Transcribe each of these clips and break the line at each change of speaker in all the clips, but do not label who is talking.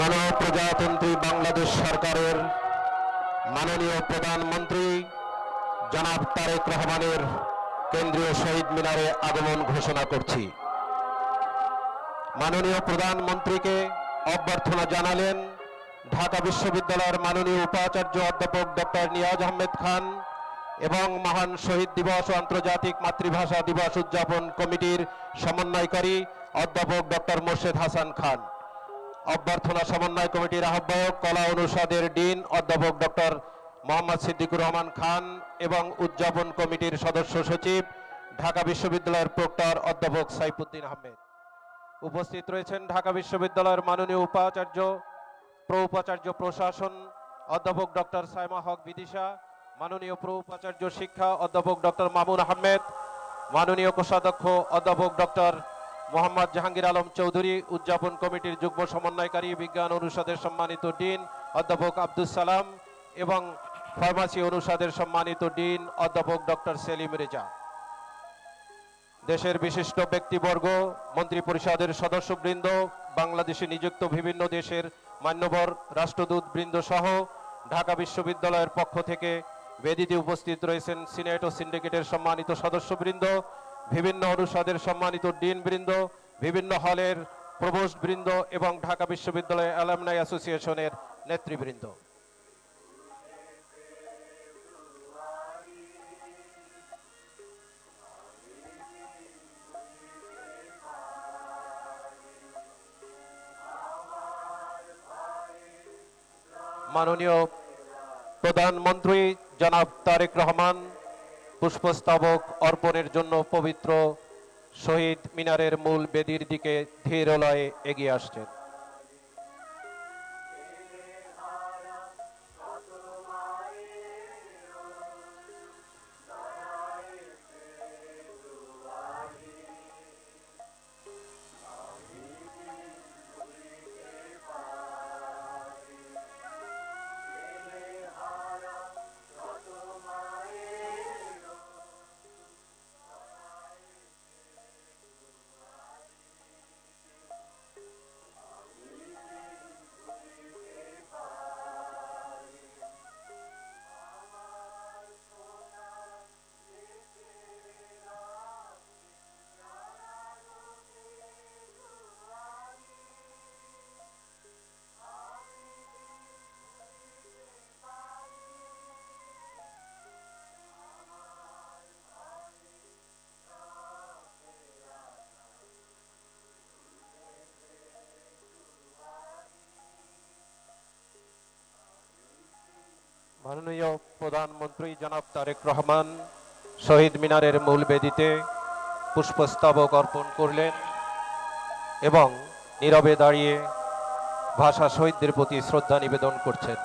গণপ্রজাতন্ত্রী বাংলাদেশ সরকারের মাননীয় প্রধানমন্ত্রী জনাব তারেক রহমানের কেন্দ্রীয় শহীদ মিনারে আগমন ঘোষণা করছি। মাননীয় প্রধানমন্ত্রীকে অভ্যর্থনা জানালেন ঢাকা বিশ্ববিদ্যালয়ের মাননীয় উপাচার্য অধ্যাপক ডক্টর নিয়াজ আহমেদ খান এবং মহান শহীদ দিবস ও আন্তর্জাতিক মাতৃভাষা দিবস উদযাপন কমিটির সমন্বয়কারী অধ্যাপক ডক্টর মোর্শেদ হাসান খান। অভ্যর্থনা সমন্বয় কমিটির আহ্বায়ক কলা অনুষদের ডিন অধ্যাপক ডক্টর মোহাম্মদ সিদ্দিকুর রহমান খান এবং উদযাপন কমিটির সদস্য সচিব ঢাকা বিশ্ববিদ্যালয়ের প্রক্টর অধ্যাপক সাইফুদ্দিন আহমেদ। উপস্থিত রয়েছেন ঢাকা বিশ্ববিদ্যালয়ের মাননীয় উপাচার্য প্রোপাচার্য প্রশাসন অধ্যাপক ডক্টর সাইমা হক বিদিশা, মাননীয় প্রোপাচার্য শিক্ষা অধ্যাপক ডক্টর মামুন আহমেদ, মাননীয় কোষাধ্যক্ষ অধ্যাপক ডক্টর মোহাম্মদ জাহাঙ্গীর আলম চৌধুরী, উদযাপন কমিটির যুগ্ম সমন্বয়কারী বিজ্ঞান অনুষদের সম্মানিত ডিন অধ্যাপক আব্দুস সালাম এবং ফার্মাসি অনুষদের সম্মানিত ডিন অধ্যাপক ডক্টর সেলিম রেজা, দেশের বিশিষ্ট ব্যক্তিবর্গ, মন্ত্রী পরিষদের সদস্যবৃন্দ, বাংলাদেশে নিযুক্ত বিভিন্ন দেশের মান্যবর রাষ্ট্রদূত বৃন্দ সহ ঢাকা বিশ্ববিদ্যালয়ের পক্ষ থেকে বেদিতে উপস্থিত রয়েছেন সিনেট ও সিন্ডিকেটের সম্মানিত সদস্যবৃন্দ, বিভিন্ন অনুষদের সম্মানিত ডিন বৃন্দ, বিভিন্ন হলের প্রভোস্ট বৃন্দ এবং ঢাকা বিশ্ববিদ্যালয় অ্যালামনাই অ্যাসোসিয়েশনের নেতৃবৃন্দ। মাননীয় প্রধানমন্ত্রী জনাব তারেক রহমান পুষ্পস্তবক অর্পণের জন্য পবিত্র শহীদ মিনারের মূল বেদির দিকে ধীর লয়ে এগিয়ে আসছেন। মাননীয় প্রধানমন্ত্রী জনাব তারেক রহমান শহীদ মিনারের মূল বেদিতে পুষ্পস্তবক অর্পণ করলেন এবং নীরবে দাঁড়িয়ে ভাষা শহীদদের প্রতি শ্রদ্ধা নিবেদন করছেন।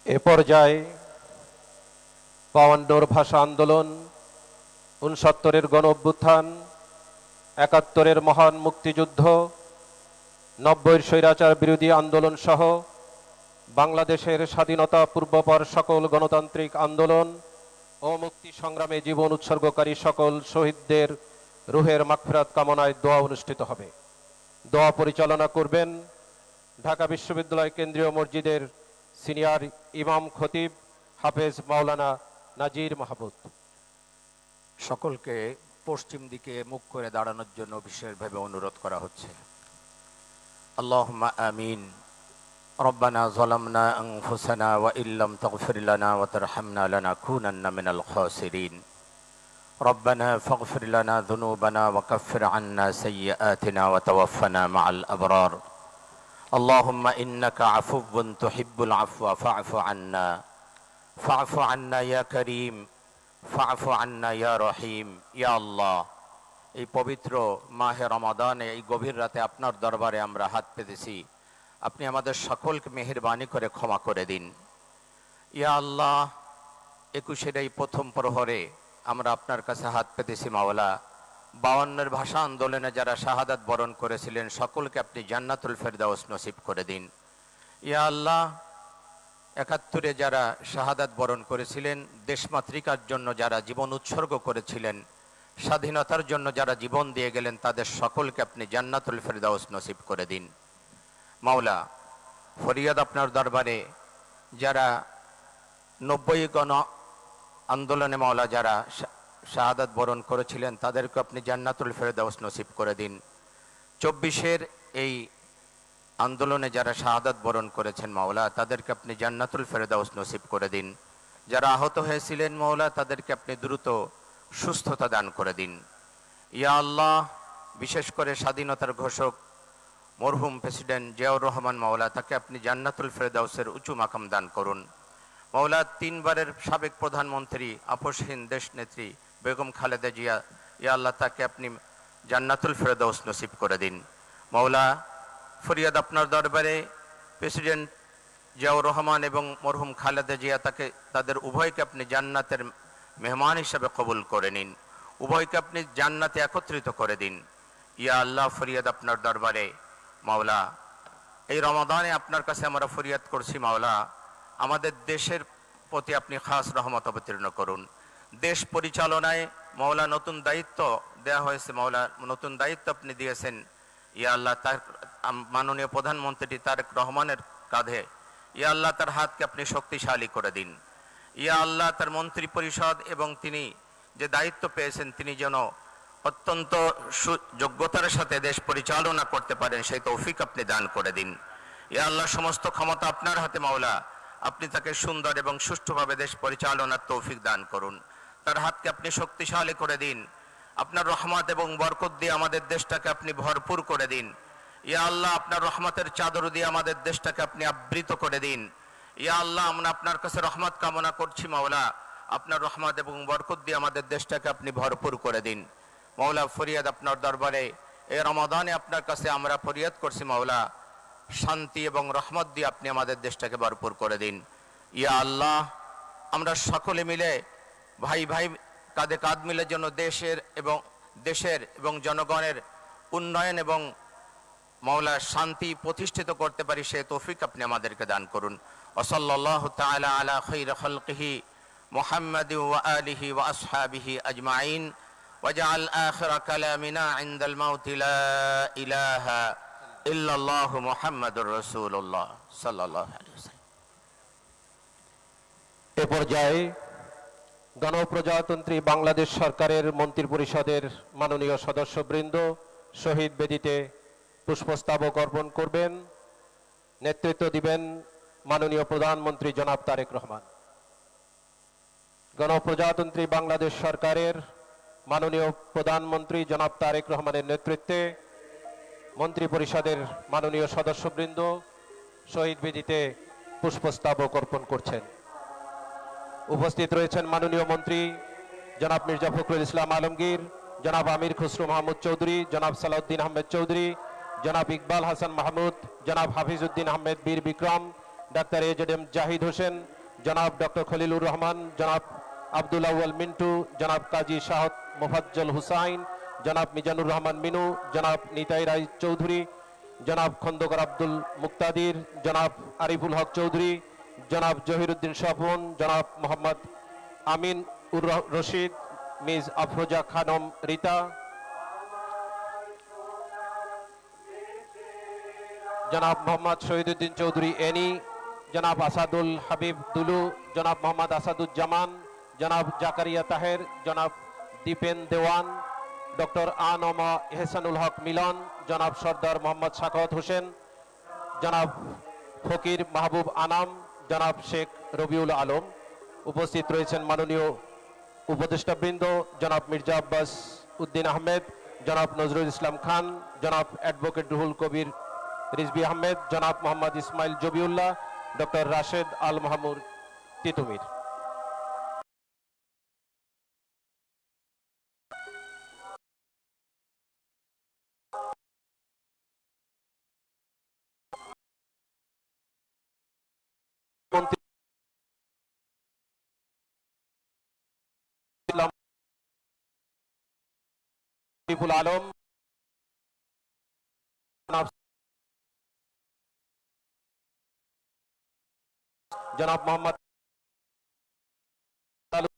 এ পর্যায়ে ৫২ ভাষা আন্দোলন, ৬৯-এর গণ অভ্যুত্থান, ৭১-এর মহান মুক্তিযুদ্ধ, ৯০-এর স্বৈরাচার বিরোধী আন্দোলন সহ বাংলাদেশের স্বাধীনতা পূর্বপর সকল গণতান্ত্রিক আন্দোলন ও মুক্তি সংগ্রামে জীবন উৎসর্গকারী সকল শহীদদের রুহের মাগফিরাত কামনায় দোয়া অনুষ্ঠিত হবে। দোয়া পরিচালনা করবেন ঢাকা বিশ্ববিদ্যালয় কেন্দ্রীয় মসজিদের সিনিয়র ইমাম খতিব হাফেজ মাওলানা নাজির মাহমুদ।
সকলকে পশ্চিম দিকে মুখ করে দাঁড়ানোর জন্য বিশেষভাবে অনুরোধ করা হচ্ছে। আল্লাহুম্মা আমিন। রব্বানা যালামনা আনফুসানা ওয়া ইল্লাম তাগফির লানা ওয়া তারহামনা লানাকুনান্না মিনাল খাসিরিন। রব্বানা ফাগফির লানা যুনুবানা ওয়া কাফির আন্না সাইয়্যাতিনা ওয়া তাওয়াফানা মাআল আবরার। আল্লাহুম্মা ইন্নাকা আফুউন তুহিব্বুল আফওয়া ফা'ফু আন্না। ফা'ফু আন্না ইয়া কারীম, ফা'ফু আন্না ইয়া রহিম। ইয়া আল্লাহ, এই পবিত্র মাহে রমাদানে এই গভীর রাতে আপনার দরবারে আমরা হাত পেতেছি, আপনি আমাদের সকলকে মেহেরবানি করে ক্ষমা করে দিন। ইয়া আল্লাহ, 21-এর এই প্রথম প্রহরে আমরা আপনার কাছে হাত পেতেছি মাওলা। 52-এর ভাষা আন্দোলনে যারা শাহাদাত বরণ করেছিলেন সকলকে আপনি জান্নাতুল ফেরদাউস নসিব করে দিন। ইয়া আল্লাহ, 71-এ যারা শাহাদাত বরণ করেছিলেন, দেশমাতৃকার জন্য যারা জীবন উৎসর্গ করেছিলেন, স্বাধীনতার জন্য যারা জীবন দিয়ে গেলেন, তাদের সকলকে আপনি জান্নাতুল ফেরদাউস নসিব করে দিন। মাওলা, ফরিয়াদ আপনার দরবারে যারা 90 গণ আন্দোলনে মাওলা যারা শাহাদাত বরণ করেছিলেন, তাদেরকে আপনি জান্নাতুল ফেরদাউস নসিব করে দিন। 24-এর এই আন্দোলনে যারা শাহাদাত বরণ করেছেন মাওলা, তাদেরকে আপনি জান্নাতুল ফেরদাউস নসিব করে দিন। যারা আহত হয়েছিলেন মাওলা, তাদেরকে আপনি দ্রুত সুস্থতা দান করে দিন। ইয়া আল্লাহ, বিশেষ করে স্বাধীনতার ঘোষক মরহুম প্রেসিডেন্ট জিয়াউর রহমান মাওলা, তাকে আপনি জান্নাতুল ফেরদাউসের উঁচু মাকাম দান করুন। মাওলা, 3 বারের সাবেক প্রধানমন্ত্রী আপসহীন দেশনেত্রী বেগম খালেদা জিয়া, ইয়া আল্লাহ, তাকে আপনি জান্নাতুল ফেরদাউস নসিব করে দিন। মাওলা, ফরিয়াদ আপনার দরবারে প্রেসিডেন্ট জিয়াউর রহমান এবং মরহুম খালেদা জিয়া, তাদের উভয়কে আপনি জান্নাতের মেহমান হিসাবে কবুল করে নিন। উভয়কে আপনি জান্নাতে একত্রিত করে দিন। ইয়া আল্লাহ, ফরিয়াদ আপনার দরবারে মাওলা, এই রমাদানে আপনার কাছে আমরা ফরিয়াদ করছি মাওলা, আমাদের দেশের প্রতি আপনি খাস রহমত অবতীর্ণ করুন। দেশ পরিচালনায় মাওলা নতুন দায়িত্ব দেয়া হয়েছে মাওলা, নতুন দায়িত্ব আপনি দিয়েছেন। ইয়া আল্লাহ, তার মাননীয় প্রধানমন্ত্রী তারেক রহমানের কাঁধে, ইয়া আল্লাহ, তার হাতকে আপনি শক্তিশালী করে দিন। ইয়া আল্লাহ, তার মন্ত্রী পরিষদ এবং তিনি যে দায়িত্ব পেয়েছেন, তিনি যেন অত্যন্ত যোগ্যতার সাথে দেশ পরিচালনা করতে পারেন, সেই তৌফিক আপনি দান করে দিন। ইয়া আল্লাহ, সমস্ত ক্ষমতা আপনার হাতে মাওলা, আপনি তাকে সুন্দর এবং সুষ্ঠুভাবে দেশ পরিচালনার তৌফিক দান করুন। তার হাতকে আপনি শক্তিশালী করে দিন। আপনার রহমত এবং বরকত দিয়ে আমাদের দেশটাকে আপনি ভরপুর করে দিন। ইয়া আল্লাহ, আপনার রহমতের চাদর দিয়ে আমাদের দেশটাকে আপনি আবৃত করে দিন। ইয়া আল্লাহ, আমরা আপনার কাছে রহমত কামনা করছি মাওলা, আপনার রহমত এবং বরকত দিয়ে আমাদের দেশটাকে আপনি ভরপুর করে দিন। মাওলা, ফরিয়াদ আপনার দরবারে এই রমাদানে আপনার কাছে আমরা ফরিয়াদ করছি মাওলা, শান্তি এবং রহমত দিয়ে আপনি আমাদের দেশটাকে ভরপুর করে দিন। ইয়া আল্লাহ, আমরা সকলে মিলে ভাই ভাই কাঁধে কাঁধ মিলে যেন দেশের এবং জনগণের উন্নয়ন এবং মাওলা শান্তি প্রতিষ্ঠিত করতে পারি, সে তৌফিক আপনি আমাদেরকে দান করুন। ওয়াসাল্লাল্লাহু তাআলা আলা খায়রি খালকিহি মুহাম্মাদি ওয়া আলিহি ওয়া আসহাবিহি আজমাইন। ওয়াজআল আখিরা কালামিনা ইনদাল মাউতি লা ইলাহা ইল্লাল্লাহু মুহাম্মাদুর রাসূলুল্লাহ সাল্লাল্লাহু আলাইহি ওয়াসাল্লাম।
এ পর্যায়ে গণপ্রজাতন্ত্রী বাংলাদেশ সরকারের মন্ত্রিপরিষদের মাননীয় সদস্যবৃন্দ শহীদ বেদিতে পুষ্পস্তবক অর্পণ করবেন। নেতৃত্ব দিবেন মাননীয় প্রধানমন্ত্রী জনাব তারেক রহমান। গণপ্রজাতন্ত্রী বাংলাদেশ সরকারের মাননীয় প্রধানমন্ত্রী জনাব তারেক রহমানের নেতৃত্বে মন্ত্রিপরিষদের মাননীয় সদস্যবৃন্দ শহীদ বেদিতে পুষ্পস্তবক অর্পণ করছেন। উপস্থিত রয়েছেন মাননীয় মন্ত্রী জনাব মির্জা ফখরুল ইসলাম আলমগীর, জনাব আমির খসরু মাহমুদ চৌধুরী, জনাব সালাউদ্দিন আহমেদ চৌধুরী, জনাব ইকবাল হাসান মাহমুদ, জনাব হাফিজউদ্দিন আহমেদ বীর বিক্রম, ডাক্তার এজেডএম জাহিদ হোসেন, জনাব ডক্টর খলিলুর রহমান, জনাব আব্দুল আউয়াল মিন্টু, জনাব কাজী শাহত মোফাজ্জল হুসাইন, জনাব মিজানুর রহমান মিনু, জনাব নিতাই রায় চৌধুরী, জনাব খন্দকার আব্দুল মুক্তাদির, জনাব আরিফুল হক চৌধুরী, জনাব জহিরুদ্দিন স্বপন, জনাব মোহাম্মদ আমিন উর রশিদ, মিস আফরোজা খানম রিতা, জনাব মোহাম্মদ শহীদুদ্দিন চৌধুরী এনি, জনাব আসাদুল হাবিব দুলু, জনাব মোহাম্মদ আসাদুজ্জামান, জনাব জাকারিয়া তাহের, জনাব দীপেন দেওয়ান, ডক্টর আনমা এহসানুল হক মিলন, জনাব সর্দার মোহাম্মদ সাখাওয়াত হোসেন, জনাব ফকির মাহবুব আনাম, জনাব শেখ রবিউল আলম। উপস্থিত রয়েছেন মাননীয় উপদেষ্টাবৃন্দ জনাব মির্জা আব্বাস উদ্দিন আহমেদ, জনাব নজরুল ইসলাম খান, জনাব অ্যাডভোকেট রুহুল কবির রিজভী আহমেদ, জনাব মোহাম্মদ ইসমাইল জবিউল্লাহ, ডক্টর রাশেদ আল মাহমুর তিতুমির। মন্ত্রী শরীফুল আলম, জনাব মোহাম্মদ